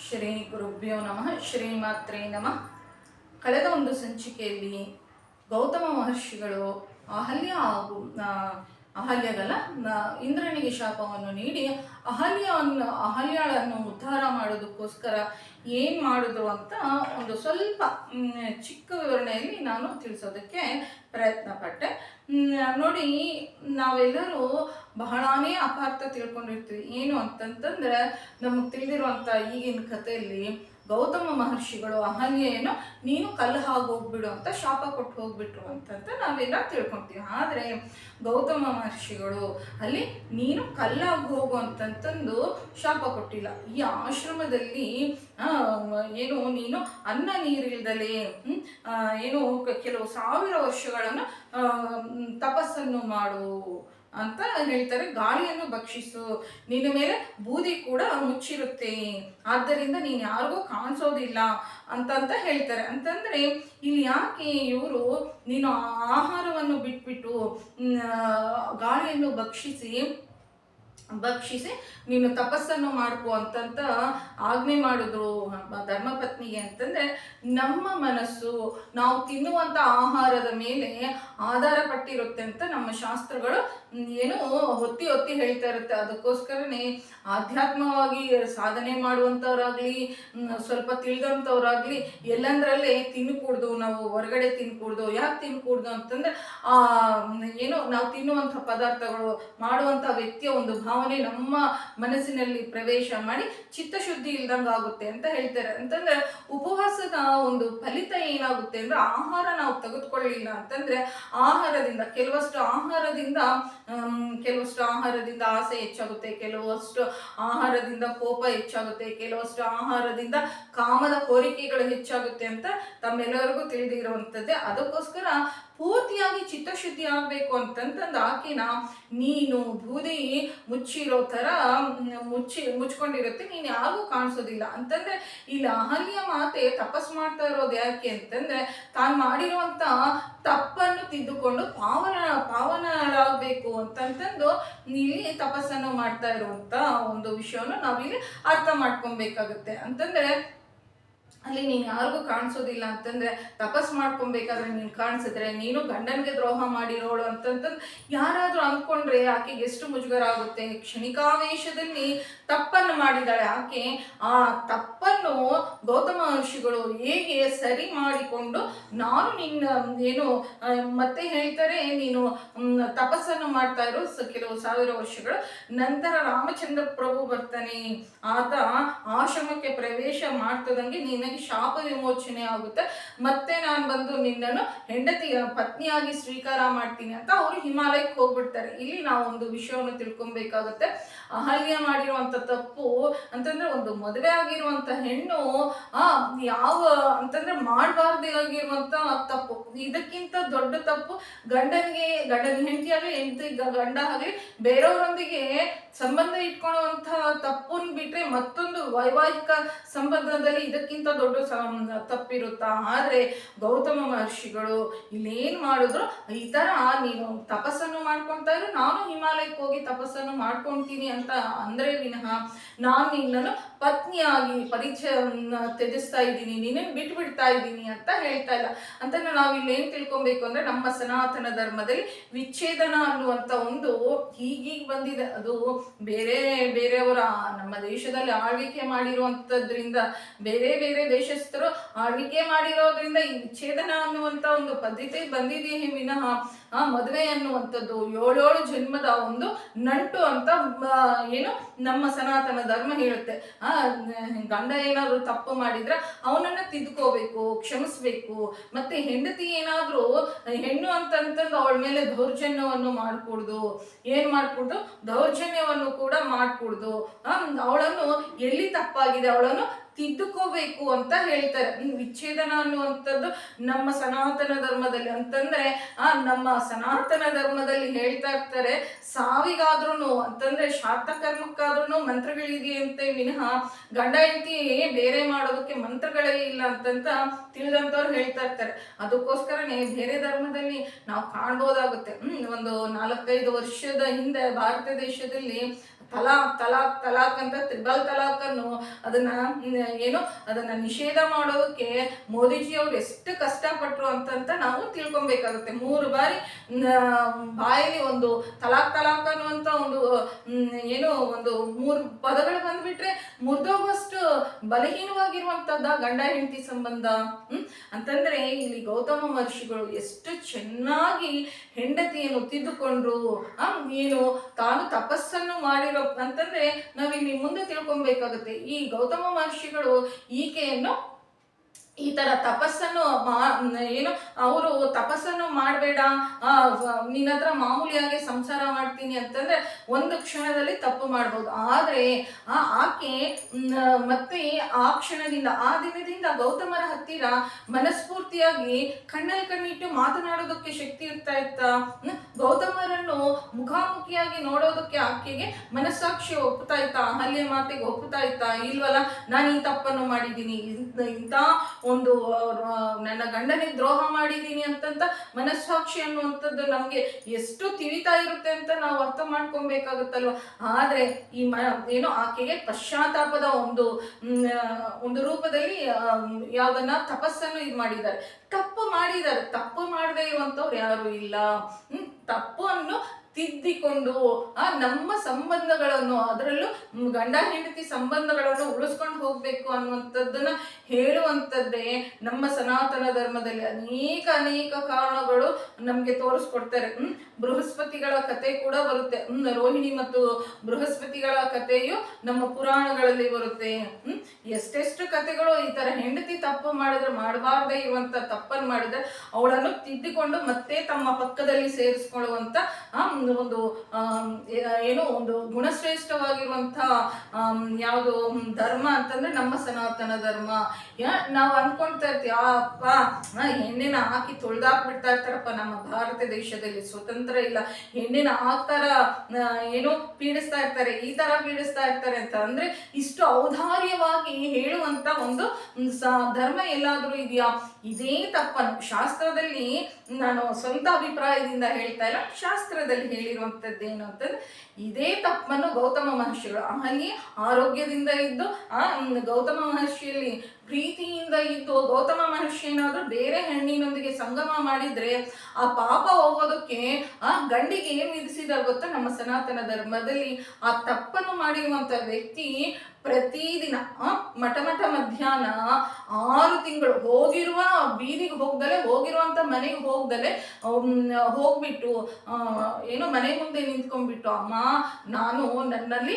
ಶ್ರೀ ಗುರುಭ್ಯೋ ನಮಃ. ಶ್ರೀಮಾತ್ರೇ ನಮಃ. ಕಳೆದ ಒಂದು ಸಂಚಿಕೆಯಲ್ಲಿ ಗೌತಮ ಮಹರ್ಷಿಗಳು ಅಹಲ್ಯ ಹಾಗೂ ಅಹಲ್ಯಗಲ ಇಂದ್ರನಿಗೆ ಶಾಪವನ್ನು ನೀಡಿ ಅಹಲ್ಯಾಳನ್ನು ಉದ್ಧಾರ ಮಾಡೋದಕ್ಕೋಸ್ಕರ ಏನು ಮಾಡಿದ್ರು ಅಂತ ಒಂದು ಸ್ವಲ್ಪ ಚಿಕ್ಕ ವಿವರಣೆಯಲ್ಲಿ ನಾನು ತಿಳಿಸೋದಕ್ಕೆ ಪ್ರಯತ್ನ ಪಟ್ಟೆ. ನೋಡಿ, ನಾವೆಲ್ಲರೂ ಬಹಳಾನೇ ಅಪಾರ್ಥ ತಿಳ್ಕೊಂಡಿರ್ತೀವಿ. ಏನು ಅಂತಂತಂದ್ರೆ, ನಮಗೆ ತಿಳಿದಿರುವಂಥ ಈಗಿನ ಕಥೆಯಲ್ಲಿ ಗೌತಮ ಮಹರ್ಷಿಗಳು ಅಹಲ್ಯೆಯನ್ನು ನೀನು ಕಲ್ಲು ಹೋಗ್ಬಿಡು ಅಂತ ಶಾಪ ಕೊಟ್ಟು ಹೋಗ್ಬಿಟ್ರು ಅಂತಂತ ನಾವೆಲ್ಲ ತಿಳ್ಕೊತೀವಿ. ಆದರೆ ಗೌತಮ ಮಹರ್ಷಿಗಳು ಅಲ್ಲಿ ನೀನು ಕಲ್ಲಾಗಿ ಹೋಗು ಅಂತಂತಂದು ಶಾಪ ಕೊಟ್ಟಿಲ್ಲ. ಈ ಆಶ್ರಮದಲ್ಲಿ ಏನು ನೀನು ಅನ್ನ ನೀರಿಲ್ದಲೇ ಏನು ಕೆಲವು ಸಾವಿರ ವರ್ಷಗಳನ್ನು ತಪಸ್ಸನ್ನು ಮಾಡು ಅಂತ ಹೇಳ್ತಾರೆ. ಗಾಳಿಯನ್ನು ಭಕ್ಷಿಸು, ನಿನ್ನ ಮೇಲೆ ಬೂದಿ ಕೂಡ ಮುಚ್ಚಿರುತ್ತೆ, ಆದ್ದರಿಂದ ನೀನು ಯಾರಿಗೂ ಕಾಣಿಸೋದಿಲ್ಲ ಅಂತ ಹೇಳ್ತಾರೆ. ಅಂತಂದ್ರೆ ಇಲ್ಲಿ ಯಾಕೆ ಇವರು ನೀನು ಆಹಾರವನ್ನು ಬಿಟ್ಬಿಟ್ಟು ಗಾಳಿಯನ್ನು ಭಕ್ಷಿಸಿ ನೀನು ತಪಸ್ಸನ್ನು ಮಾಡ್ಕೊ ಅಂತಂತ ಆಜ್ಞೆ ಮಾಡಿದ್ರು ಧರ್ಮಪತ್ನಿಗೆ. ಅಂತಂದ್ರೆ ನಮ್ಮ ಮನಸ್ಸು ನಾವು ತಿನ್ನುವಂತ ಆಹಾರದ ಮೇಲೆ ಆಧಾರ ಪಟ್ಟಿರುತ್ತೆ ಅಂತ ನಮ್ಮ ಶಾಸ್ತ್ರಗಳು ಏನು ಒತ್ತಿ ಹೇಳ್ತಾ ಇರುತ್ತೆ. ಅದಕ್ಕೋಸ್ಕರನೇ ಆಧ್ಯಾತ್ಮವಾಗಿ ಸಾಧನೆ ಮಾಡುವಂಥವ್ರಾಗ್ಲಿ, ಸ್ವಲ್ಪ ತಿಳಿದಂಥವ್ರಾಗ್ಲಿ ಎಲ್ಲಂದ್ರಲ್ಲೇ ತಿನ್ಕೂಡ್ದು, ನಾವು ಹೊರಗಡೆ ತಿನ್ಕೂಡ್ದು. ಯಾಕೆ ತಿನ್ಕೂಡ್ದು ಅಂತಂದ್ರೆ ಏನು ನಾವು ತಿನ್ನುವಂಥ ಪದಾರ್ಥಗಳು ಮಾಡುವಂಥ ವ್ಯಕ್ತಿಯ ಒಂದು ಭಾವನೆ ನಮ್ಮ ಮನಸ್ಸಿನಲ್ಲಿ ಪ್ರವೇಶ ಮಾಡಿ ಚಿತ್ತಶುದ್ಧಿ ಇಲ್ದಂಗೆ ಆಗುತ್ತೆ ಅಂತ ಹೇಳ್ತಾರೆ. ಅಂತಂದ್ರೆ ಉಪವಾಸದ ಒಂದು ಫಲಿತ ಏನಾಗುತ್ತೆ ಅಂದ್ರೆ, ಆಹಾರ ನಾವು ತೆಗೆದುಕೊಳ್ಳಿಲ್ಲ ಅಂತಂದ್ರೆ ಕೆಲವಷ್ಟು ಆಹಾರದಿಂದ ಆಸೆ ಹೆಚ್ಚಾಗುತ್ತೆ, ಕೆಲವಷ್ಟು ಆಹಾರದಿಂದ ಕೋಪ ಹೆಚ್ಚಾಗುತ್ತೆ, ಕೆಲವಷ್ಟು ಆಹಾರದಿಂದ ಕಾಮದ ಕೋರಿಕೆಗಳು ಹೆಚ್ಚಾಗುತ್ತೆ ಅಂತ ತಮ್ಮೆಲ್ಲರಿಗೂ ತಿಳಿದಿರುವಂಥದ್ದೇ. ಅದಕ್ಕೋಸ್ಕರ ಪೂರ್ತಿಯಾಗಿ ಚಿತ್ತಶುದ್ಧಿ ಆಗ್ಬೇಕು ಅಂತಂತಂದು ಆಕಿನ ನೀನು ಬೂದಿ ಮುಚ್ಚಿರೋ ತರ ಮುಚ್ಕೊಂಡಿರುತ್ತೆ, ನೀನು ಯಾರಿಗೂ ಕಾಣಿಸೋದಿಲ್ಲ ಅಂತಂದ್ರೆ ಇಲ್ಲಿ ಅಹಲ್ಯ ಮಾತೆ ತಪಸ್ ಮಾಡ್ತಾ ಇರೋದು ಯಾಕೆ ಅಂತಂದ್ರೆ, ತಾನು ಮಾಡಿರುವಂತ ತಪ್ಪನ್ನು ತಿದ್ದುಕೊಂಡು ಪಾವನಳಾಗಬೇಕು ಅಂತಂತಂದು ಇಲ್ಲಿ ತಪಸ್ಸನ್ನು ಮಾಡ್ತಾ ಇರುವಂತ ಒಂದು ವಿಷಯವನ್ನು ನಾವಿಲ್ಲಿ ಅರ್ಥ ಮಾಡ್ಕೊಬೇಕಾಗುತ್ತೆ. ಅಂತಂದ್ರೆ ಅಲ್ಲಿ ನೀನು ಯಾರಿಗೂ ಕಾಣಿಸೋದಿಲ್ಲ ಅಂತಂದ್ರೆ, ತಪಸ್ ಮಾಡ್ಕೊಬೇಕಾದ್ರೆ ನೀನು ಕಾಣಿಸಿದ್ರೆ ನೀನು ಗಂಡನಿಗೆ ದ್ರೋಹ ಮಾಡಿರೋಳು ಅಂತಂತಂದು ಯಾರಾದ್ರೂ ಅಂದ್ಕೊಂಡ್ರೆ ಆಕೆಗೆ ಎಷ್ಟು ಮುಜುಗರ ಆಗುತ್ತೆ. ಕ್ಷಣಿಕಾವೇಶದಲ್ಲಿ ತಪ್ಪನ್ನು ಮಾಡಿದಾಳೆ ಆಕೆ. ಆ ತಪ್ಪನ್ನು ಗೌತಮ ಮಹರ್ಷಿಗಳು ಹೇಗೆ ಸರಿ ಮಾಡಿಕೊಂಡು, ನಾನು ನಿನ್ನ ಏನು ಮತ್ತೆ ಹೇಳ್ತಾರೆ, ನೀನು ತಪಸ್ಸನ್ನು ಮಾಡ್ತಾ ಇರೋ ಕೆಲವು ಸಾವಿರ ವರ್ಷಗಳು ನಂತರ ರಾಮಚಂದ್ರ ಪ್ರಭು ಬರ್ತಾನೆ, ಆತ ಆಶ್ರಮಕ್ಕೆ ಪ್ರವೇಶ ಮಾಡ್ತದಂಗೆ ನಿನಗೆ ಶಾಪ ವಿಮೋಚನೆ ಆಗುತ್ತೆ, ಮತ್ತೆ ನಾನು ಬಂದು ನಿನ್ನನ್ನು ಪತ್ನಿಯಾಗಿ ಸ್ವೀಕಾರ ಮಾಡ್ತೀನಿ ಅಂತ ಅವರು ಹಿಮಾಲಯಕ್ಕೆ ಹೋಗ್ಬಿಡ್ತಾರೆ. ಇಲ್ಲಿ ನಾವು ಒಂದು ವಿಷಯವನ್ನು ತಿಳ್ಕೊಬೇಕಾಗುತ್ತೆ. ಅಹಲ್ಯ ಮಾಡಿರುವಂತ ತಪ್ಪು ಅಂತಂದ್ರೆ, ಒಂದು ಮದುವೆ ಆಗಿರುವಂತ ಹೆಣ್ಣು ಅಂತಂದ್ರೆ ಮಾಡಬಾರ್ದಾಗಿರುವಂತ ತಪ್ಪು. ಇದಕ್ಕಿಂತ ದೊಡ್ಡ ತಪ್ಪು ಗಂಡನ ಹೆಂಡತಿ ಆಗಲಿ ಗಂಡ ಆಗಲಿ ಬೇರೆಯವರೊಂದಿಗೆ ಸಂಬಂಧ ಇಟ್ಕೊಳ್ಳುವಂತಹ ತಪ್ಪನ್ನು ಬಿಟ್ರೆ ಮತ್ತೊಂದು ವೈವಾಹಿಕ ಸಂಬಂಧದಲ್ಲಿ ಇದಕ್ಕಿಂತ ದೊಡ್ಡ ತಪ್ಪಿರುತ್ತಾ? ಆದ್ರೆ ಗೌತಮ ಮಹರ್ಷಿಗಳು ಇಲ್ಲೇನ್ ಮಾಡಿದ್ರು, ಈ ತರ ನೀನು ತಪಸ್ಸನ್ನು ಮಾಡ್ಕೊಂತಾ ಇರು, ನಾನು ಹಿಮಾಲಯಕ್ಕೆ ಹೋಗಿ ತಪಸ್ಸನ್ನು ಮಾಡ್ಕೊಂತೀನಿ ಅಂತ ಅಂದ್ರೆ ವಿನಃ ನಾನು ನಿನ್ನನ್ನು ಪತ್ನಿಯಾಗಿ ತ್ಯಜಿಸ್ತಾ ಇದ್ದೀನಿ, ನಿನ್ನನ್ನು ಬಿಟ್ಬಿಡ್ತಾ ಇದ್ದೀನಿ ಅಂತ ಹೇಳ್ತಾ ಇಲ್ಲ. ಅಂತಂದ್ರೆ ನಾವು ಇಲ್ಲೇನ್ ತಿಳ್ಕೊಬೇಕು ಅಂದ್ರೆ, ನಮ್ಮ ಸನಾತನ ಧರ್ಮದಲ್ಲಿ ವಿಚ್ಛೇದನ ಅನ್ನುವಂತ ಒಂದು ಹೀಗೀಗ ಬಂದಿದೆ. ಅದು ಬೇರೆಯವರ ನಮ್ಮ ದೇಶದಲ್ಲಿ ಆಳ್ವಿಕೆ ಮಾಡಿರುವಂತದ್ರಿಂದ, ಬೇರೆ ದೇಶಸ್ಥರು ಆಳ್ವಿಕೆ ಮಾಡಿರೋದ್ರಿಂದ ಈ ವಿಚ್ಛೇದನ ಅನ್ನುವಂತ ಒಂದು ಪದ್ಧತಿ ಬಂದಿದೆಯೇ ವಿನಃ ಮದುವೆ ಅನ್ನುವಂಥದ್ದು 7 ಜನ್ಮದ ಒಂದು ನಂಟು ಅಂತ ಏನು ನಮ್ಮ ಸನಾತನ ಧರ್ಮ ಹೇಳುತ್ತೆ. ಗಂಡ ಏನಾದ್ರು ತಪ್ಪು ಮಾಡಿದ್ರೆ ಅವನನ್ನ ತಿದ್ಕೋಬೇಕು, ಕ್ಷಮಿಸ್ಬೇಕು. ಮತ್ತೆ ಹೆಂಡತಿ ಏನಾದ್ರೂ ಹೆಣ್ಣು ಅಂತಂತಂದು ಅವಳ ಮೇಲೆ ದೌರ್ಜನ್ಯವನ್ನು ಮಾಡ್ಕೊಡ್ದು ದೌರ್ಜನ್ಯವನ್ನು ಕೂಡ ಮಾಡ್ಕೊಡ್ದು ಅವಳನ್ನು ಎಲ್ಲಿ ತಪ್ಪಾಗಿದೆ ಅವಳನ್ನು ತಿದ್ದುಕೋಬೇಕು ಅಂತ ಹೇಳ್ತಾರೆ. ವಿಚ್ಛೇದನ ಅನ್ನುವಂಥದ್ದು ನಮ್ಮ ಸನಾತನ ಧರ್ಮದಲ್ಲಿ ಅಂತಂದ್ರೆ ನಮ್ಮ ಸನಾತನ ಧರ್ಮದಲ್ಲಿ ಹೇಳ್ತಾ ಇರ್ತಾರೆ, ಸಾವಿಗಾದ್ರೂ ಅಂತಂದ್ರೆ ಶಾರ್ಥ ಕರ್ಮಕ್ಕಾದ್ರೂ ಮಂತ್ರಗಳಿದೆಯಂತೆ ವಿನಃ ಗಂಡ ಹೆಂಡತಿ ಬೇರೆ ಮಾಡೋದಕ್ಕೆ ಮಂತ್ರಗಳೇ ಇಲ್ಲ ಅಂತಂತ ತಿಳಿದಂಥವ್ರು ಹೇಳ್ತಾ ಇರ್ತಾರೆ. ಅದಕ್ಕೋಸ್ಕರನೇ ಬೇರೆ ಧರ್ಮದಲ್ಲಿ ನಾವು ಕಾಣ್ಬೋದಾಗುತ್ತೆ. ಒಂದು 4-5 ವರ್ಷದ ಹಿಂದೆ ಭಾರತ ದೇಶದಲ್ಲಿ ತಲಾಕ್ ಅಂತ ತ್ರಿಬಲ್ ತಲಾಕ್ ಅನ್ನು ಅದನ್ನ ಏನು ಅದನ್ನ ನಿಷೇಧ ಮಾಡೋದಕ್ಕೆ ಮೋದಿಜಿ ಅವ್ರು ಎಷ್ಟು ಕಷ್ಟಪಟ್ರು ಅಂತ ನಾವು ತಿಳ್ಕೊಬೇಕಾಗುತ್ತೆ. 3 ಬಾರಿ ಬಾಯಲ್ಲಿ ಒಂದು ತಲಾಕ್ ಅನ್ನುವಂತ ಒಂದು ಏನು ಒಂದು 3 ಪದಗಳು ಬಂದ್ಬಿಟ್ರೆ ಮುರಿದೋಗುವಷ್ಟು ಬಲಹೀನವಾಗಿರುವಂತದ್ದ ಗಂಡ ಹೆಂಡತಿ ಸಂಬಂಧ. ಅಂತಂದ್ರೆ ಇಲ್ಲಿ ಗೌತಮ ಮಹರ್ಷಿಗಳು ಎಷ್ಟು ಚೆನ್ನಾಗಿ ಹೆಂಡತಿಯನ್ನು ತಿದ್ದುಕೊಂಡ್ರು. ಏನು ತಾನು ತಪಸ್ಸನ್ನು ಮಾಡಿರೋ ಅಂತಂದ್ರೆ ನಾವಿಲ್ಲಿ ಮುಂದೆ ತಿಳ್ಕೊಬೇಕಾಗುತ್ತೆ. ಈ ಗೌತಮ ಮಹರ್ಷಿಗಳು ಈಕೆಯನ್ನು ಈ ತರ ತಪಸ್ಸನ್ನು ಏನು ಅವರು ತಪಸ್ಸನ್ನು ಮಾಡಬೇಡ, ನಿನ್ನ ಹತ್ರ ಮಾಮೂಲಿಯಾಗಿ ಸಂಸಾರ ಮಾಡ್ತೀನಿ ಅಂತಂದ್ರೆ ಒಂದು ಕ್ಷಣದಲ್ಲಿ ತಪ್ಪು ಮಾಡ್ಬೋದು. ಆದ್ರೆ ಆಕೆ ಮತ್ತೆ ಆ ಕ್ಷಣದಿಂದ ಆ ದಿನದಿಂದ ಗೌತಮರ ಹತ್ತಿರ ಮನಸ್ಫೂರ್ತಿಯಾಗಿ ಕಣ್ಣಲ್ಲಿ ಕಣ್ಣಿಟ್ಟು ಮಾತನಾಡೋದಕ್ಕೆ ಶಕ್ತಿ ಇರ್ತಾ ಗೌತಮರನ್ನು ಮುಖಾಮುಖಿಯಾಗಿ ನೋಡೋದಕ್ಕೆ ಆಕೆಗೆ ಮನಸ್ಸಾಕ್ಷಿ ಒಪ್ತಾ ಇತ್ತಾ, ಅಹಲ್ಯ ಮಾತೆಗೆ ಒಪ್ತಾ ಇತ್ತಾ, ಇಲ್ವಲ್ಲ ನಾನು ಈ ತಪ್ಪನ್ನು ಮಾಡಿದ್ದೀನಿ, ಇಂಥ ಒಂದು ನನ್ನ ಗಂಡನಿಗೆ ದ್ರೋಹ ಮಾಡಿದ್ದೀನಿ ಅಂತಂತ ಮನಸ್ಸಾಕ್ಷಿ ಅನ್ನುವಂಥದ್ದು ನಮ್ಗೆ ಎಷ್ಟು ತಿವಿತಾ ಇರುತ್ತೆ ಅಂತ ನಾವು ಅರ್ಥ ಮಾಡ್ಕೊಬೇಕಾಗುತ್ತಲ್ವ. ಆದ್ರೆ ಈ ಏನೋ ಆಕೆಗೆ ಪಶ್ಚಾತ್ತಾಪದ ಒಂದು ರೂಪದಲ್ಲಿ ಯಾವ್ದನ್ನ ತಪಸ್ಸನ್ನು ಇದು ಮಾಡಿದ್ದಾರೆ. ತಪ್ಪು ಮಾಡದೇ ಇರುವಂತವ್ರು ಯಾರು ಇಲ್ಲ. ತಪ್ಪನ್ನು ತಿದ್ದಿಕೊಂಡು ನಮ್ಮ ಸಂಬಂಧಗಳನ್ನು, ಅದರಲ್ಲೂ ಗಂಡ ಹೆಂಡತಿ ಸಂಬಂಧಗಳನ್ನು ಉಳಿಸ್ಕೊಂಡು ಹೋಗ್ಬೇಕು ಅನ್ನುವಂಥದ್ದನ್ನ ಹೇಳುವಂಥದ್ದೇ ನಮ್ಮ ಸನಾತನ ಧರ್ಮದಲ್ಲಿ ಅನೇಕ ಕಾರಣಗಳು ನಮ್ಗೆ ತೋರಿಸ್ಕೊಡ್ತಾರೆ. ಬೃಹಸ್ಪತಿಗಳ ಕತೆ ಕೂಡ ಬರುತ್ತೆ. ರೋಹಿಣಿ ಮತ್ತು ಬೃಹಸ್ಪತಿಗಳ ಕಥೆಯು ನಮ್ಮ ಪುರಾಣಗಳಲ್ಲಿ ಬರುತ್ತೆ. ಎಷ್ಟೆಷ್ಟು ಕಥೆಗಳು ಈ ತರ ಹೆಂಡತಿ ತಪ್ಪು ಮಾಡಿದ್ರೆ, ಮಾಡಬಾರ್ದೇ ಇರುವಂತ ತಪ್ಪನ್ನು ಮಾಡಿದ್ರೆ ಅವಳನ್ನು ತಿದ್ದಿಕೊಂಡು ಮತ್ತೆ ತಮ್ಮ ಪಕ್ಕದಲ್ಲಿ ಸೇರಿಸ್ಕೊಳ್ಳುವಂತ ಒಂದು ಒಂದು ಗುಣಶ್ರೇಷ್ಠವಾಗಿರುವಂತಹ ಯಾವುದು ಧರ್ಮ ಅಂತಂದ್ರೆ ನಮ್ಮ ಸನಾತನ ಧರ್ಮ. ನಾವು ಅನ್ಕೊಳ್ತಾ ಇರ್ತೀವಿ ಹೆಣ್ಣಿನ ಹಾಕಿ ತೊಳ್ದಾಕ್ಬಿಡ್ತಾ ಇರ್ತಾರಪ್ಪ ನಮ್ಮ ಭಾರತ ದೇಶದಲ್ಲಿ, ಸ್ವತಂತ್ರ ಇಲ್ಲ, ಹೆಣ್ಣಿನ ಹಾಕ್ತಾರ ಪೀಡಿಸ್ತಾ ಇರ್ತಾರೆ, ಈ ತರ ಪೀಡಿಸ್ತಾ ಇರ್ತಾರೆ ಅಂತ. ಅಂದ್ರೆ ಇಷ್ಟು ಔದಾರ್ಯವಾಗಿ ಹೇಳುವಂತ ಒಂದು ಧರ್ಮ ಎಲ್ಲಾದ್ರೂ ಇದೆಯಾ? ಇದೇ ತಪ್ಪನ್ನು ಶಾಸ್ತ್ರದಲ್ಲಿ, ನಾನು ಸ್ವಂತ ಅಭಿಪ್ರಾಯದಿಂದ ಹೇಳ್ತಾ ಇಲ್ಲ, ಶಾಸ್ತ್ರದಲ್ಲಿ ಹೇಳಿರುವಂತದ್ದೇನು ಅಂತಂದ್ರೆ ಇದೇ ತಪ್ಪನ್ನು ಗೌತಮ ಮಹರ್ಷಿಗಳು ಅಲ್ಲಿ ಆರೋಗ್ಯದಿಂದ ಇದ್ದು ಗೌತಮ ಮಹರ್ಷಿಯಲ್ಲಿ ಪ್ರೀತಿಯಿಂದ ಇದ್ದು ಗೌತಮ ಮಹರ್ಷಿ ಏನಾದ್ರೂ ಬೇರೆ ಹೆಣ್ಣಿನೊಂದಿಗೆ ಸಂಗಮ ಮಾಡಿದ್ರೆ ಆ ಪಾಪ ಹೋಗೋದಕ್ಕೆ ಗಂಡಿಗೆ ಏನ್ ವಿಧಿಸಿದಾರೆ ಗೊತ್ತಾ? ನಮ್ಮ ಸನಾತನ ಧರ್ಮದಲ್ಲಿ ಆ ತಪ್ಪನ್ನು ಮಾಡಿರುವಂತ ವ್ಯಕ್ತಿ ಪ್ರತಿದಿನ ಮಠ ಮಧ್ಯಾಹ್ನ 6 ತಿಂಗಳು ಹೋಗಿರುವ ಬೀದಿಗೆ ಹೋಗ್ದಲೆ, ಹೋಗಿರುವಂತ ಮನೆಗೆ ಹೋಗ್ದಲೆ ಹೋಗ್ಬಿಟ್ಟು ಮನೆ ಮುಂದೆ ನಿಂತ್ಕೊಂಡ್ಬಿಟ್ಟು, ಅಮ್ಮ ನಾನು ನನ್ನಲ್ಲಿ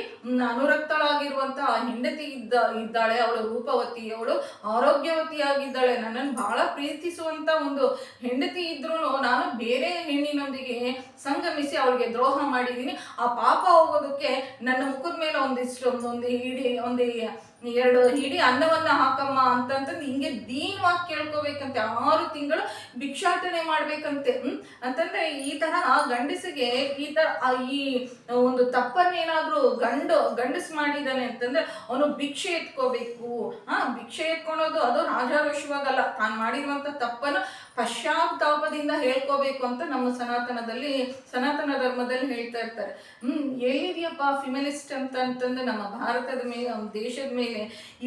ಅನುರಕ್ತಳಾಗಿರುವಂತಹ ಹೆಂಡತಿ ಇದ್ದಾಳೆ, ಅವಳು ರೂಪವತಿ, ಅವಳು ಆರೋಗ್ಯವತಿಯಾಗಿದ್ದಾಳೆ, ನನ್ನನ್ನು ಬಹಳ ಪ್ರೀತಿಸುವಂತ ಒಂದು ಹೆಂಡತಿ ಇದ್ರೂ ನಾನು ಬೇರೆ ಹೆಣ್ಣಿನೊಂದಿಗೆ ಸಂಗಮಿಸಿ ಅವಳಿಗೆ ದ್ರೋಹ ಮಾಡಿದ್ದೀನಿ, ಆ ಪಾಪ ಹೋಗೋದಕ್ಕೆ ನನ್ನ ಮುಖದ ಮೇಲೆ ಒಂದು 2 ಹಿಡಿ ಅನ್ನವನ್ನ ಹಾಕಮ್ಮ ಅಂತಂತಂದು ಹಿಂಗೆ ದೀನವಾಗಿ ಕೇಳ್ಕೋಬೇಕಂತೆ. 6 ತಿಂಗಳು ಭಿಕ್ಷಾಟನೆ ಮಾಡ್ಬೇಕಂತೆ. ಅಂತಂದ್ರೆ ಈ ತರ ಗಂಡಸಿಗೆ ಈ ಒಂದು ತಪ್ಪನ್ನೇನಾದ್ರೂ ಗಂಡಸ್ ಮಾಡಿದಾನೆ ಅಂತಂದ್ರೆ ಅವನು ಭಿಕ್ಷೆ ಎತ್ಕೋಬೇಕು. ಭಿಕ್ಷೆ ಎತ್ಕೊಳೋದು ಅದು ರಾಜಾರೋಷವಾಗಲ್ಲ, ತಾನು ಮಾಡಿರುವಂತ ತಪ್ಪನ್ನು ಪಶ್ಚಾತ್ತಾಪದಿಂದ ಹೇಳ್ಕೋಬೇಕು ಅಂತ ನಮ್ಮ ಸನಾತನ ಧರ್ಮದಲ್ಲಿ ಹೇಳ್ತಾ ಇರ್ತಾರೆ. ಎಲ್ಲಿದೆಯಪ್ಪ ಫಿಮಿನಿಸ್ಟ್ ಅಂತಂದ್ರೆ ನಮ್ಮ ಭಾರತದ ಮೇಲೆ, ದೇಶದ ಮೇಲೆ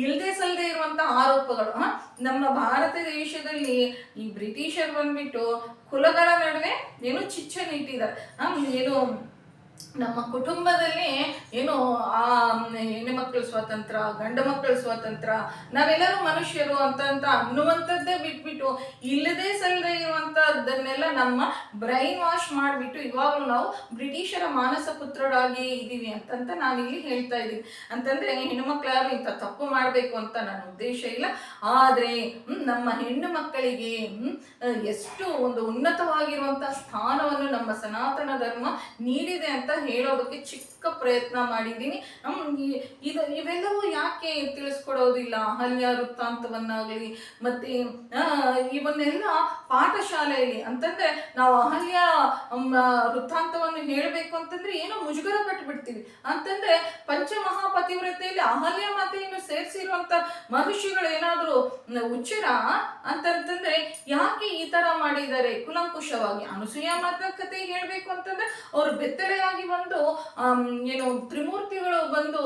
ಇಲ್ಲದೆ ಸಲ್ಲದೆ ಇರುವಂತಹ ಆರೋಪಗಳು. ನಮ್ಮ ಭಾರತ ದೇಶದಲ್ಲಿ ಈ ಬ್ರಿಟಿಷರು ಬಂದ್ಬಿಟ್ಟು ಕುಲಗಳ ನಡುವೆ ಚಿಚ್ಚನ್ನು ಇಟ್ಟಿದ್ದಾರೆ. ನಮ್ಮ ಕುಟುಂಬದಲ್ಲಿ ಹೆಣ್ಣು ಮಕ್ಕಳು ಸ್ವತಂತ್ರ, ಗಂಡು ಮಕ್ಕಳು ಸ್ವತಂತ್ರ, ನಾವೆಲ್ಲರೂ ಮನುಷ್ಯರು ಅಂತ ಅನ್ನುವಂಥದ್ದೇ ಬಿಟ್ಬಿಟ್ಟು ಇಲ್ಲದೆ ಸಲ್ಲದೆ ಇರುವಂತದ್ದನ್ನೆಲ್ಲ ನಮ್ಮ ಬ್ರೈನ್ ವಾಶ್ ಮಾಡಿಬಿಟ್ಟು ಇವಾಗಲೂ ನಾವು ಬ್ರಿಟಿಷರ ಮಾನಸ ಪುತ್ರರಾಗಿ ಇದೀವಿ ಅಂತ ನಾನಿಲ್ಲಿ ಹೇಳ್ತಾ ಇದ್ದೀನಿ. ಅಂತಂದ್ರೆ ಹೆಣ್ಣು ಮಕ್ಕಳು ಯಾರು ಇಂಥ ತಪ್ಪು ಮಾಡಬೇಕು ಅಂತ ನನ್ನ ಉದ್ದೇಶ ಇಲ್ಲ. ಆದ್ರೆ ನಮ್ಮ ಹೆಣ್ಣು ಮಕ್ಕಳಿಗೆ ಎಷ್ಟು ಒಂದು ಉನ್ನತವಾಗಿರುವಂತಹ ಸ್ಥಾನವನ್ನು ನಮ್ಮ ಸನಾತನ ಧರ್ಮ ನೀಡಿದೆ ಅಂತ ಹೇಳೋದಕ್ಕೆ ಚಿಕ್ಕ ಪ್ರಯತ್ನ ಮಾಡಿದ್ದೀನಿ. ಇವೆಲ್ಲವೂ ಯಾಕೆ ತಿಳಿಸ್ಕೊಡೋದಿಲ್ಲ? ಅಹಲ್ಯ ವೃತ್ತಾಂತವನ್ನಾಗಲಿ ಮತ್ತೆ ಇವನ್ನೆಲ್ಲ ಪಾಠಶಾಲೆಯಲ್ಲಿ ಅಂತಂದ್ರೆ ನಾವು ಅಹಲ್ಯ ವೃತ್ತಾಂತವನ್ನು ಹೇಳಬೇಕು ಅಂತಂದ್ರೆ ಏನೋ ಮುಜುಗರ ಪಟ್ಟು ಬಿಡ್ತೀವಿ. ಅಂತಂದ್ರೆ ಪಂಚಮಹಾಪತಿ ಪತಿವ್ರತೆಯಲ್ಲಿ ಅಹಲ್ಯ ಮಾತೆಯನ್ನು ಸೇರಿಸಿರುವಂತ ಮಹರ್ಷಿಗಳು ಏನಾದ್ರು ಹುಚ್ಚರ ಅಂತಂತಂದ್ರೆ ಯಾಕೆ ಈ ತರ ಮಾಡಿದ್ದಾರೆ? ಕುಲಂಕುಷವಾಗಿ ಅನಸೂಯ ಮಾತ ಕತೆ ಹೇಳ್ಬೇಕು ಅಂತಂದ್ರೆ ಅವ್ರು ಬೆತ್ತಲೆಯಾಗಿ ಬಂದು ಏನು ತ್ರಿಮೂರ್ತಿಗಳು ಬಂದು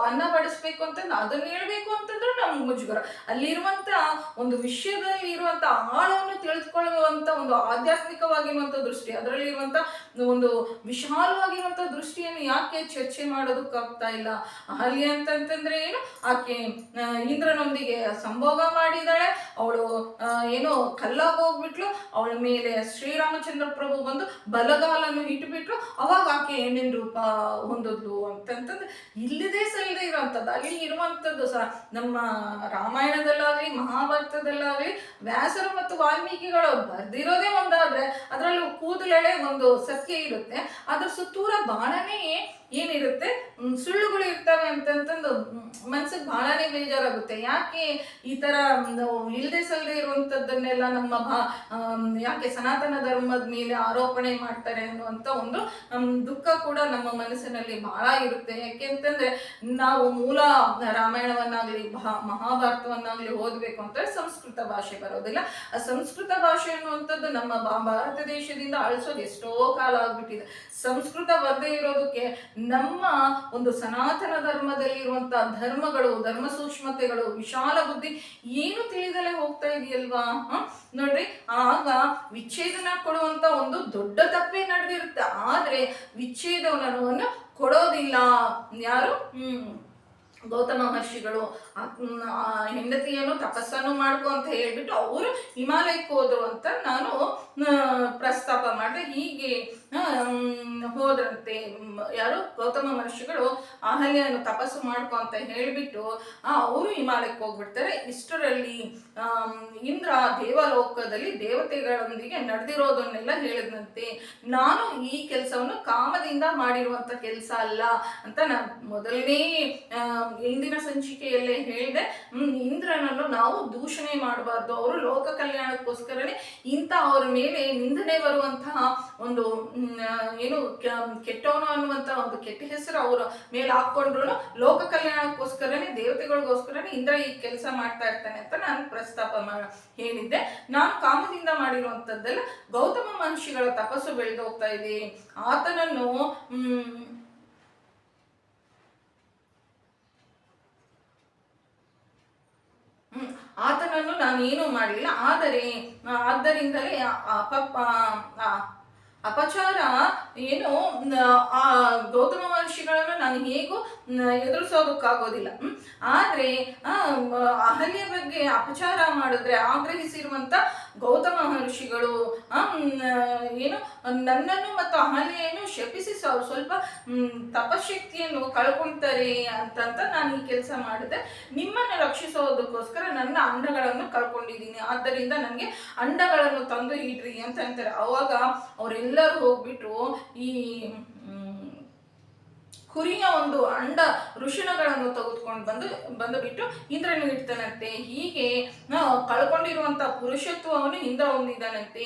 ಅನ್ನ ಬಡಿಸ್ಬೇಕು ಅಂತಂದ್ರೆ ಅದನ್ನ ಹೇಳ್ಬೇಕು ಅಂತಂದ್ರೆ ನಮ್ಗೆ ಮುಜುಗರ. ಅಲ್ಲಿರುವಂತ ಒಂದು ವಿಷಯದಲ್ಲಿ ಇರುವಂತ ಆಳವನ್ನು ತಿಳಿದುಕೊಳ್ಳುವಂತ ಒಂದು ಆಧ್ಯಾತ್ಮಿಕವಾಗಿರುವಂತ ದೃಷ್ಟಿ, ಅದರಲ್ಲಿ ಇರುವಂತ ಒಂದು ವಿಶಾಲವಾಗಿರುವಂತ ದೃಷ್ಟಿಯನ್ನು ಯಾಕೆ ಚರ್ಚೆ ಮಾಡೋದಕ್ಕಾಗ್ತಾ ಇಲ್ಲ? ಅಹಲ್ಯ ಅಂತಂತಂದ್ರೆ ಏನು, ಆಕೆ ಇಂದ್ರನೊಂದಿಗೆ ಸಂಭೋಗ ಮಾಡಿದಾಳೆ, ಅವಳು ಏನೋ ಕಲ್ಲಾಗ ಹೋಗ್ಬಿಟ್ಲು, ಅವಳ ಮೇಲೆ ಶ್ರೀರಾಮಚಂದ್ರ ಪ್ರಭು ಬಂದು ಬಲಗಾಲನ್ನು ಇಟ್ಟುಬಿಟ್ರು, ಅವಾಗ ಆಕೆ ಹೆಣ್ಣಿನ ರೂಪ ಹೊಂದದ್ಲು ಅಂತಂತಂದ್ರೆ ಇಲ್ಲದೆ ಸಲ್ಲದೆ ಇರುವಂಥದ್ದು. ಅಲ್ಲಿ ಇರುವಂಥದ್ದು ನಮ್ಮ ರಾಮಾಯಣದಲ್ಲಾಗ್ಲಿ ಮಹಾಭಾರತದಲ್ಲಾಗ್ಲಿ ವ್ಯಾಸರು ಮತ್ತು ವಾಲ್ಮೀಕಿಗಳು ಬರ್ದಿರೋದೇ ಒಂದಾದ್ರೆ ಅದರಲ್ಲೂ ಕೂದಲೆಳೆ ಒಂದು ಸತ್ಯ ಇರುತ್ತೆ, ಅದ್ರ ಸುತ್ತೂರ ಬಹಳನೇ ಏನಿರುತ್ತೆ ಸುಳ್ಳುಗಳು ಇರ್ತವೆ ಅಂತಂತಂದು ಮನ್ಸಿಗೆ ಬಹಳನೇ ಬೇಜಾರಾಗುತ್ತೆ. ಯಾಕೆ ಈ ತರ ಇಲ್ಲದೆ ಸಲ್ಲದೆ ಇರುವಂತದ್ದನ್ನೆಲ್ಲ ನಮ್ಮ ಯಾಕೆ ಸನಾತನ ಧರ್ಮದ ಮೇಲೆ ಆರೋಪಣೆ ಮಾಡ್ತಾರೆ ಅನ್ನುವಂತ ಒಂದು ದುಃಖ ಕೂಡ ನಮ್ಮ ಮನಸ್ಸಿನಲ್ಲಿ ಬಹಳ ಇರುತ್ತೆ. ಯಾಕೆಂತಂದ್ರೆ ನಾವು ಮೂಲ ರಾಮಾಯಣವನ್ನಾಗ್ಲಿ ಮಹಾಭಾರತವನ್ನಾಗ್ಲಿ ಓದ್ಬೇಕು ಅಂತ ಸಂಸ್ಕೃತ ಭಾಷೆ ಬರೋದಿಲ್ಲ. ಆ ಸಂಸ್ಕೃತ ಭಾಷೆ ಅನ್ನುವಂಥದ್ದು ನಮ್ಮ ಭಾರತ ದೇಶದಿಂದ ಅಳಿಸೋದು ಎಷ್ಟೋ ಕಾಲ ಆಗ್ಬಿಟ್ಟಿದೆ. ಸಂಸ್ಕೃತ ಬರ್ದೇ ಇರೋದಕ್ಕೆ ನಮ್ಮ ಒಂದು ಸನಾತನ ಧರ್ಮದಲ್ಲಿರುವಂತಹ ಧರ್ಮಗಳು, ಧರ್ಮ ಸೂಕ್ಷ್ಮತೆಗಳು, ವಿಶಾಲ ಬುದ್ಧಿ ಏನು ತಿಳಿದಲೇ ಹೋಗ್ತಾ ಇದೆಯಲ್ವಾ? ನೋಡ್ರಿ, ಆಗ ವಿಚ್ಛೇದನ ಕೊಡುವಂತ ಒಂದು ದೊಡ್ಡ ತಪ್ಪೇ ನಡೆದಿರುತ್ತೆ. ಆದ್ರೆ ವಿಚ್ಛೇದನವನ್ನು ಕೊಡೋದಿಲ್ಲ ಯಾರು? ಗೌತಮ ಮಹರ್ಷಿಗಳು ಹೆಂಡತಿಯನ್ನು ತಪಸ್ಸನ್ನು ಮಾಡ್ಕೊ ಅಂತ ಹೇಳ್ಬಿಟ್ಟು ಅವರು ಹಿಮಾಲಯಕ್ಕೆ ಹೋದ್ರು ಅಂತ ನಾನು ಪ್ರಸ್ತಾಪ ಮಾಡಿದೆ. ಹೀಗೆ ಹೋದ್ರಂತೆ ಯಾರು? ಗೌತಮ ಮಹರ್ಷಿಗಳು ಅಹಲ್ಯನು ತಪಸ್ಸು ಮಾಡ್ಕೊ ಅಂತ ಹೇಳ್ಬಿಟ್ಟು ಅವರು ಹಿಮಾಲಯಕ್ಕೆ ಹೋಗ್ಬಿಡ್ತಾರೆ. ಇಷ್ಟರಲ್ಲಿ ಇಂದ್ರ ದೇವಲೋಕದಲ್ಲಿ ದೇವತೆಗಳೊಂದಿಗೆ ನಡೆದಿರೋದನ್ನೆಲ್ಲ ಹೇಳಿದಂತೆ, ನಾನು ಈ ಕೆಲಸವನ್ನು ಕಾಮದಿಂದ ಮಾಡಿರುವಂತ ಕೆಲಸ ಅಲ್ಲ ಅಂತ ನಾನು ಮೊದಲನೇ ಇಂದಿನ ಸಂಚಿಕೆಯಲ್ಲೇ ಹೇಳಿದೆ. ಇಂದ್ರನನ್ನು ನಾವು ದೂಷಣೆ ಮಾಡಬಾರ್ದು, ಅವರು ಲೋಕ ಕಲ್ಯಾಣಕ್ಕೋಸ್ಕರನೇ ಇಂಥ ಅವ್ರ ಮೇಲೆ ನಿಂದನೆ ಬರುವಂತಹ ಒಂದು ಏನು ಕೆಟ್ಟವನು ಅನ್ನುವಂತ ಒಂದು ಕೆಟ್ಟ ಹೆಸರು ಅವರ ಮೇಲೆ ಹಾಕೊಂಡ್ರು ಲೋಕ ಕಲ್ಯಾಣಕ್ಕೋಸ್ಕರನೇ ದೇವತೆಗಳಿಗೋಸ್ಕರನೇ ಇಂದ್ರ ಈ ಕೆಲಸ ಮಾಡ್ತಾ ಇರ್ತಾನೆ ಅಂತ ನಾನು ಪ್ರಸ್ತಾಪ ಹೇಳಿದ್ದೆ. ನಾನು ಕಾಮದಿಂದ ಮಾಡಿರುವಂತದ್ದೆಲ್ಲ ಗೌತಮ ಮಹರ್ಷಿಗಳ ತಪಸ್ಸು ಬೆಳೆದು ಹೋಗ್ತಾ ಇದೆ. ಆತನನ್ನು ಆತನನ್ನು ನಾನೇನು ಮಾಡಲಿಲ್ಲ. ಆದ್ದರಿಂದಲೇ ಅಪಚಾರ ಏನು ಆ ಗೌತಮ ಮಹರ್ಷಿಗಳನ್ನು ನಾನು ಹೇಗೂ ಎದುರಿಸೋದಕ್ಕಾಗೋದಿಲ್ಲ. ಆದ್ರೆ ಅಹಲ್ಯ ಬಗ್ಗೆ ಅಪಚಾರ ಮಾಡಿದ್ರೆ ಆಗ್ರಹಿಸಿರುವಂತ ಗೌತಮ ಮಹರ್ಷಿಗಳು ಏನು ನನ್ನನ್ನು ಮತ್ತು ಅಹಲ್ಯನ್ನು ಶಪಿಸಿ ಸ್ವಲ್ಪ ತಪಶಕ್ತಿಯನ್ನು ಕಳ್ಕೊಳ್ತಾರೆ ಅಂತ ನಾನು ಈ ಕೆಲಸ ಮಾಡಿದೆ. ನಿಮ್ಮನ್ನು ರಕ್ಷಿಸೋದಕ್ಕೋಸ್ಕರ ನನ್ನ ಅಂಡಗಳನ್ನು ಕಳ್ಕೊಂಡಿದ್ದೀನಿ, ಆದ್ದರಿಂದ ನನಗೆ ಅಂಡಗಳನ್ನು ತಂದು ಇಡ್ರಿ ಅಂತ ಅಂತಾರೆ. ಅವಾಗ ಅವರೆಲ್ಲರೂ ಹೋಗ್ಬಿಟ್ಟು ಈ ಕುರಿಯ ಒಂದು ಅಂಡ ಋಷಿಣಗಳನ್ನು ತೆಗೆದುಕೊಂಡು ಬಂದುಬಿಟ್ಟು ಇಂದ್ರನು ಇಡ್ತಾನಂತೆ. ಹೀಗೆ ಕಳ್ಕೊಂಡಿರುವಂತ ಪುರುಷತ್ವವನ್ನು ಇಂದ್ರ ಹೊಂದಿದ್ದಾನಂತೆ.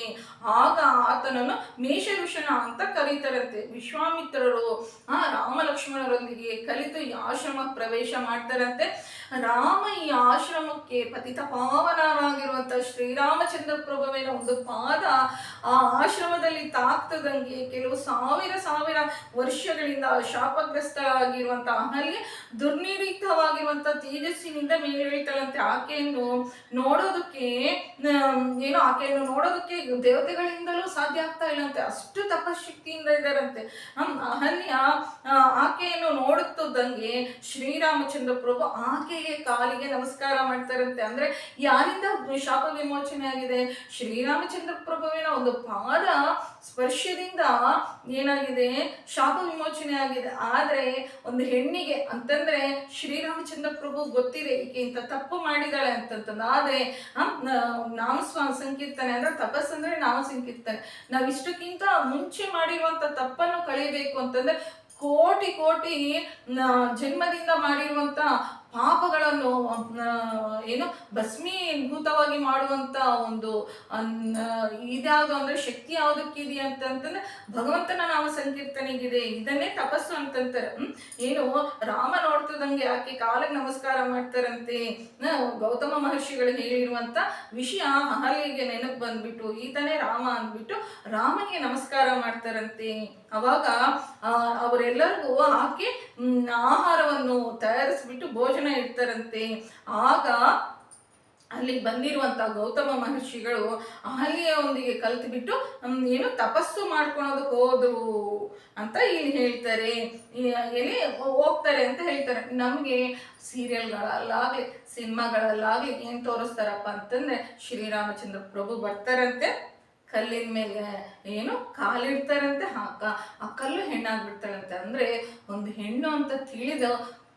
ಆಗ ಆತನನ್ನು ಮೇಷ ಋಷಣ ಅಂತ ಕರೀತಾರಂತೆ. ವಿಶ್ವಾಮಿತ್ರರು ರಾಮ ಲಕ್ಷ್ಮಣರೊಂದಿಗೆ ಕಲಿತು ಈ ಆಶ್ರಮ ಪ್ರವೇಶ ಮಾಡ್ತಾರಂತೆ. ರಾಮ ಈ ಆಶ್ರಮಕ್ಕೆ ಪತಿತ ಪಾವನರಾಗಿರುವಂತ ಶ್ರೀರಾಮಚಂದ್ರ ಪ್ರಭುವಿನ ಒಂದು ಪಾದ ಆ ಆಶ್ರಮದಲ್ಲಿ ತಾಕ್ತದಂಗೆ ಕೆಲವು ಸಾವಿರ ವರ್ಷಗಳಿಂದ ಶಾಪಗ್ರಸ್ತಳಾಗಿರುವಂತ ಅಹಲ್ಯ ದುರ್ನಿರೀತವಾಗಿರುವಂತ ತೇಜಸ್ಸಿನಿಂದ ಮೇಲೇಳ್ತಾಳಂತೆ. ಆಕೆಯನ್ನು ನೋಡೋದಕ್ಕೆ ದೇವತೆಗಳಿಂದಲೂ ಸಾಧ್ಯ ಆಗ್ತಾ ಇಲ್ಲಂತೆ, ಅಷ್ಟು ತಪಶಕ್ತಿಯಿಂದ ಇದ್ದಾರಂತೆ. ಅಹಲ್ಯ ಆಕೆಯನ್ನು ನೋಡುತ್ತಿದ್ದಂಗೆ ಶ್ರೀರಾಮಚಂದ್ರ ಪ್ರಭು ಆಕೆಗೆ ಕಾಲಿಗೆ ನಮಸ್ಕಾರ ಮಾಡ್ತಾರಂತೆ. ಅಂದ್ರೆ ಯಾರಿಂದ ಶಾಪ ವಿಮೋಚನೆ ಆಗಿದೆ? ಶ್ರೀರಾಮಚಂದ್ರ ಪ್ರಭುವಿನ ಒಂದು ಪಾದ ಸ್ಪರ್ಶದಿಂದ ಏನಾಗಿದೆ? ಶಾಪ ವಿಮೋಚನೆ ಆಗಿದೆ. ಆದ್ರೆ ಒಂದು ಹೆಣ್ಣಿಗೆ ಅಂತಂದ್ರೆ ಶ್ರೀರಾಮಚಂದ್ರ ಪ್ರಭು ಗೊತ್ತಿದೆ ಈಕೆ ಇಂತ ತಪ್ಪು ಮಾಡಿದಾಳೆ ಅಂತಂತಂದು. ಆದ್ರೆ ನಾಮ ಸಂಕೀರ್ತನೆ ಅಂದ್ರೆ ತಪಸ್ಸಂದ್ರೆ ನಾಮ ಸಂಕೀರ್ತನೆ. ನಾವ್ ಇಷ್ಟಕ್ಕಿಂತ ಮುಂಚೆ ಮಾಡಿರುವಂತ ತಪ್ಪನ್ನು ಕಳಿಬೇಕು ಅಂತಂದ್ರೆ ಕೋಟಿ ಜನ್ಮದಿಂದ ಮಾಡಿರುವಂತ ಪಾಪಗಳನ್ನು ಏನು ಭಸ್ಮೀಭೂತವಾಗಿ ಮಾಡುವಂತ ಒಂದು ಇದ್ಯಾವುದು ಅಂದ್ರೆ ಶಕ್ತಿ ಯಾವುದಕ್ಕಿದೆ ಅಂತಂದ್ರೆ ಭಗವಂತನ ನಾಮ ಸಂಕೀರ್ತನೆಗಿದೆ. ಇದನ್ನೇ ತಪಸ್ಸು ಅಂತಂತಾರೆ. ಏನು ರಾಮ ನೋಡ್ತದಂಗೆ ಯಾಕೆ ಕಾಲಿಗೆ ನಮಸ್ಕಾರ ಮಾಡ್ತಾರಂತೆ. ಗೌತಮ ಮಹರ್ಷಿಗಳು ಹೇಳಿರುವಂತ ವಿಷಯ ಅಹಲ್ಯೆಗೆ ನೆನಪು ಬಂದ್ಬಿಟ್ಟು ಈತನೇ ರಾಮ ಅಂದ್ಬಿಟ್ಟು ರಾಮನಿಗೆ ನಮಸ್ಕಾರ ಮಾಡ್ತಾರಂತೆ. ಅವಾಗ ಅವರೆಲ್ಲರಿಗೂ ಆಕೆ ಆಹಾರವನ್ನು ತಯಾರಿಸ್ಬಿಟ್ಟು ಭೋಜನ ಇಡ್ತಾರಂತೆ. ಆಗ ಅಲ್ಲಿ ಬಂದಿರುವಂತ ಗೌತಮ ಮಹರ್ಷಿಗಳು ಅಹಲ್ಯೆಯೊಂದಿಗೆ ಕಲ್ತ್ಬಿಟ್ಟು ಏನು ತಪಸ್ಸು ಮಾಡ್ಕೊಳೋದಕ್ಕೆ ಹೋದ್ರು ಅಂತ ಇಲ್ಲಿ ಹೇಳ್ತಾರೆ. ಎಲ್ಲಿ ಹೋಗ್ತಾರೆ ಅಂತ ಹೇಳ್ತಾರೆ. ನಮಗೆ ಸೀರಿಯಲ್ಗಳಲ್ಲಾಗ್ಲಿ ಸಿನಿಮಾಗಳಲ್ಲಾಗ್ಲಿ ಏನ್ ತೋರಿಸ್ತಾರಪ್ಪ ಅಂತಂದ್ರೆ ಶ್ರೀರಾಮಚಂದ್ರ ಪ್ರಭು ಬರ್ತಾರಂತೆ, ಕಲ್ಲಿನ ಮೇಲೆ ಏನು ಕಾಲಿಡ್ತಾರಂತೆ, ಆ ಕಲ್ಲು ಹೆಣ್ಣಾಗ್ಬಿಡ್ತಾಳಂತೆ. ಅಂದ್ರೆ ಒಂದು ಹೆಣ್ಣು ಅಂತ ತಿಳಿದ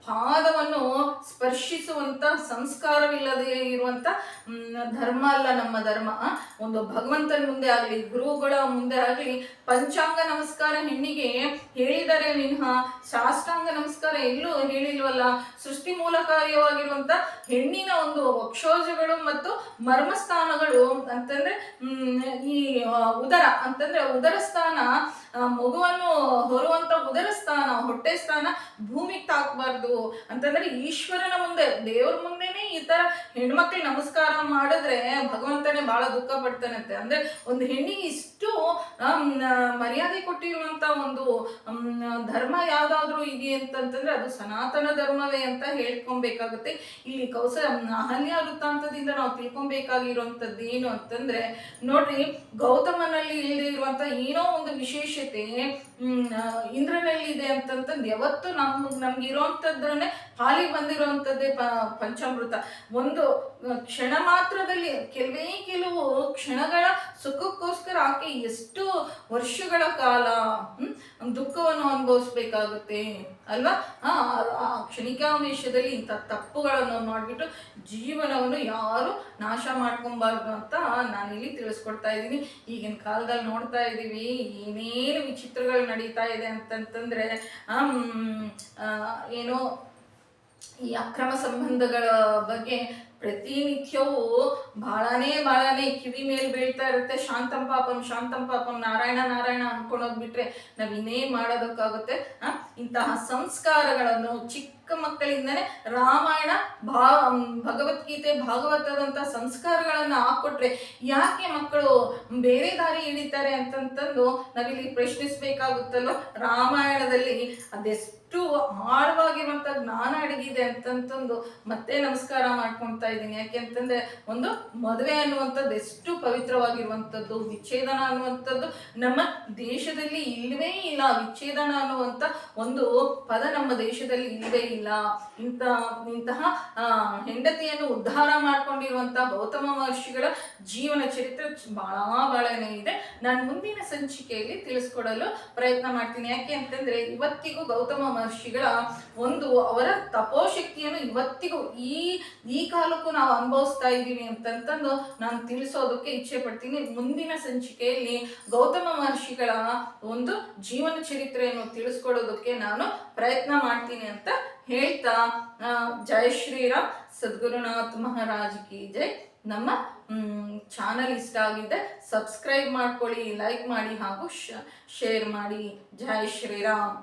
ಪಾದವನ್ನು ಸ್ಪರ್ಶಿಸುವಂತ ಸಂಸ್ಕಾರವಿಲ್ಲದೆ ಇರುವಂತ ಧರ್ಮ ಅಲ್ಲ ನಮ್ಮ ಧರ್ಮ. ಒಂದು ಭಗವಂತನ ಮುಂದೆ ಆಗಲಿ ಗುರುಗಳ ಮುಂದೆ ಆಗಲಿ ಪಂಚಾಂಗ ನಮಸ್ಕಾರ ಹೆಣ್ಣಿಗೆ ಹೇಳಿದರೆ ವಿನಃ ಸಾಷ್ಟಾಂಗ ನಮಸ್ಕಾರ ಎಲ್ಲೂ ಹೇಳಿಲ್ವಲ್ಲ. ಸೃಷ್ಟಿ ಮೂಲ ಕಾರ್ಯವಾಗಿರುವಂತ ಹೆಣ್ಣಿನ ಒಂದು ವಕ್ಷೋಜಗಳು ಮತ್ತು ಮರ್ಮಸ್ಥಾನಗಳು ಅಂತಂದ್ರೆ ಈ ಉದರ ಅಂತಂದ್ರೆ ಉದರ ಸ್ಥಾನ, ಮಗುವನ್ನು ಹೊರುವಂತ ಉದರ ಸ್ಥಾನ, ಹೊಟ್ಟೆ ಸ್ಥಾನ ಭೂಮಿಗೆ ತಾಕಬಾರ್ದು ಅಂತಂದ್ರೆ ಈಶ್ವರನ ಮುಂದೆ ದೇವ್ರ ಮುಂದೆನೆ ಈ ತರ ಹೆಣ್ಮಕ್ಳಿಗೆ ನಮಸ್ಕಾರ ಮಾಡಿದ್ರೆ ಭಗವಂತನೇ ಬಹಳ ದುಃಖ ಪಡ್ತಾನಂತೆ. ಅಂದ್ರೆ ಒಂದು ಹೆಣ್ಣಿಗೆ ಇಷ್ಟು ಮರ್ಯಾದೆ ಕೊಟ್ಟಿರುವಂತ ಒಂದು ಧರ್ಮ ಯಾವ್ದಾದ್ರು ಇದೆ ಅಂತಂತಂದ್ರೆ ಅದು ಸನಾತನ ಧರ್ಮವೇ ಅಂತ ಹೇಳ್ಕೊಬೇಕಾಗುತ್ತೆ. ಇಲ್ಲಿ ಅಹಲ್ಯ ವೃತ್ತಾಂತದಿಂದ ನಾವು ತಿಳ್ಕೊಬೇಕಾಗಿರುವಂತದ್ದು ಏನು ಅಂತಂದ್ರೆ ನೋಡ್ರಿ, ಗೌತಮನಲ್ಲಿ ಇಲ್ಲದೆ ಇರುವಂತ ಏನೋ ಒಂದು ವಿಶೇಷತೆ ಇಂದ್ರನಲ್ಲಿ ಇದೆ ಅಂತಂತಂದು ಯಾವತ್ತು ನಮ್ಗೆ ಇರೋಂಥದ್ರನ್ನೇ ಹಾಲಿಗೆ ಬಂದಿರುವಂಥದ್ದೇ ಪಂಚಾಮೃತ. ಒಂದು ಕ್ಷಣ ಮಾತ್ರದಲ್ಲಿ ಕೆಲವು ಕ್ಷಣಗಳ ಸುಖಕ್ಕೋಸ್ಕರ ಆಕೆ ಎಷ್ಟು ವರ್ಷಗಳ ಕಾಲ ದುಃಖವನ್ನು ಅನುಭವಿಸ್ಬೇಕಾಗುತ್ತೆ ಅಲ್ವಾ. ಆ ಕ್ಷಣಿಕಾವೇಶದಲ್ಲಿ ಇಂಥ ತಪ್ಪುಗಳನ್ನು ಮಾಡಿಬಿಟ್ಟು ಜೀವನವನ್ನು ಯಾರು ನಾಶ ಮಾಡ್ಕೊಬಾರ್ದು ಅಂತ ನಾನಿಲ್ಲಿ ತಿಳಿಸ್ಕೊಡ್ತಾ ಇದ್ದೀನಿ. ಈಗಿನ ಕಾಲದಲ್ಲಿ ನೋಡ್ತಾ ಇದ್ದೀವಿ ಏನೇನು ವಿಚಿತ್ರಗಳು ನಡೀತಾ ಇದೆ ಅಂತಂತಂದ್ರೆ ಏನೋ ಈ ಅಕ್ರಮ ಸಂಬಂಧಗಳ ಬಗ್ಗೆ ಪ್ರತಿನಿತ್ಯವೂ ಬಹಳನೇ ಕಿವಿ ಮೇಲೆ ಬೀಳ್ತಾ ಇರುತ್ತೆ. ಶಾಂತಂ ಪಾಪಂ ನಾರಾಯಣ ನಾರಾಯಣ ಅನ್ಕೊಂಡೋಗ್ಬಿಟ್ರೆ ನಾವ್ ಇನ್ನೇನ್ ಮಾಡೋದಕ್ಕಾಗುತ್ತೆ. ಇಂತಹ ಸಂಸ್ಕಾರಗಳನ್ನು ಚಿಕ್ಕ ಮಕ್ಕಳಿಂದನೇ ರಾಮಾಯಣ ಭಗವದ್ಗೀತೆ ಭಾಗವತದಂತ ಸಂಸ್ಕಾರಗಳನ್ನ ಹಾಕೊಟ್ರೆ ಯಾಕೆ ಮಕ್ಕಳು ಬೇರೆ ದಾರಿ ಹಿಡಿತಾರೆ ಅಂತಂತಂದು ನಾವಿಲ್ಲಿ ಪ್ರಶ್ನಿಸ್ಬೇಕಾಗುತ್ತಲ್ಲೋ. ರಾಮಾಯಣದಲ್ಲಿ ಅದೆಷ್ಟು ಆಳವಾಗಿರುವಂತ ಜ್ಞಾನ ಅಡಗಿದೆ ಅಂತಂತಂದು ಮತ್ತೆ ನಮಸ್ಕಾರ ಮಾಡ್ಕೊಳ್ತಾ ಇದ್ದೀನಿ. ಯಾಕೆ ಅಂತಂದ್ರೆ ಒಂದು ಮದುವೆ ಅನ್ನುವಂಥದ್ದು ಎಷ್ಟು ಪವಿತ್ರವಾಗಿರುವಂಥದ್ದು, ವಿಚ್ಛೇದನ ಅನ್ನುವಂಥದ್ದು ನಮ್ಮ ದೇಶದಲ್ಲಿ ಇಲ್ಲವೇ ಇಲ್ಲ. ವಿಚ್ಛೇದನ ಅನ್ನುವಂಥ ಒಂದು ಪದ ನಮ್ಮ ದೇಶದಲ್ಲಿ ಇಲ್ಲವೇ ಇಲ್ಲ. ಇಂತಹ ಹೆಂಡತಿಯನ್ನು ಉದ್ಧಾರ ಮಾಡ್ಕೊಂಡಿರುವಂತ ಗೌತಮ ಮಹರ್ಷಿಗಳ ಜೀವನ ಚರಿತ್ರೆ ಬಹಳನೇ ಇದೆ. ನಾನು ಮುಂದಿನ ಸಂಚಿಕೆಯಲ್ಲಿ ತಿಳಿಸ್ಕೊಡಲು ಪ್ರಯತ್ನ ಮಾಡ್ತೀನಿ. ಯಾಕೆ ಅಂತಂದ್ರೆ ಇವತ್ತಿಗೂ ಗೌತಮ ಮಹರ್ಷಿಗಳ ಒಂದು ಅವರ ತಪೋಶಕ್ತಿಯನ್ನು ಇವತ್ತಿಗೂ ಈ ಕಾಲಕ್ಕೂ ನಾವು ಅನುಭವಿಸ್ತಾ ಇದ್ದೀವಿ ಅಂತಂತಂದು ನಾನು ತಿಳಿಸೋದಕ್ಕೆ ಇಚ್ಛೆ ಪಡ್ತೀನಿ. ಮುಂದಿನ ಸಂಚಿಕೆಯಲ್ಲಿ ಗೌತಮ ಮಹರ್ಷಿಗಳ ಒಂದು ಜೀವನ ಚರಿತ್ರೆಯನ್ನು ತಿಳಿಸ್ಕೊಡೋದಕ್ಕೆ ನಾನು ಪ್ರಯತ್ನ ಮಾಡ್ತೀನಿ ಅಂತ ಹೇಳ್ತಾ ಜೈ ಶ್ರೀರಾಮ್, ಸದ್ಗುರುನಾಥ್ ಮಹಾರಾಜ್ ಕಿ ಜೈ. ನಮ್ಮ ಚಾನಲ್ ಇಷ್ಟ ಆಗಿದೆ ಸಬ್ಸ್ಕ್ರೈಬ್ ಮಾಡ್ಕೊಳ್ಳಿ, ಲೈಕ್ ಮಾಡಿ ಹಾಗೂ ಶೇರ್ ಮಾಡಿ. ಜೈ ಶ್ರೀರಾಮ್.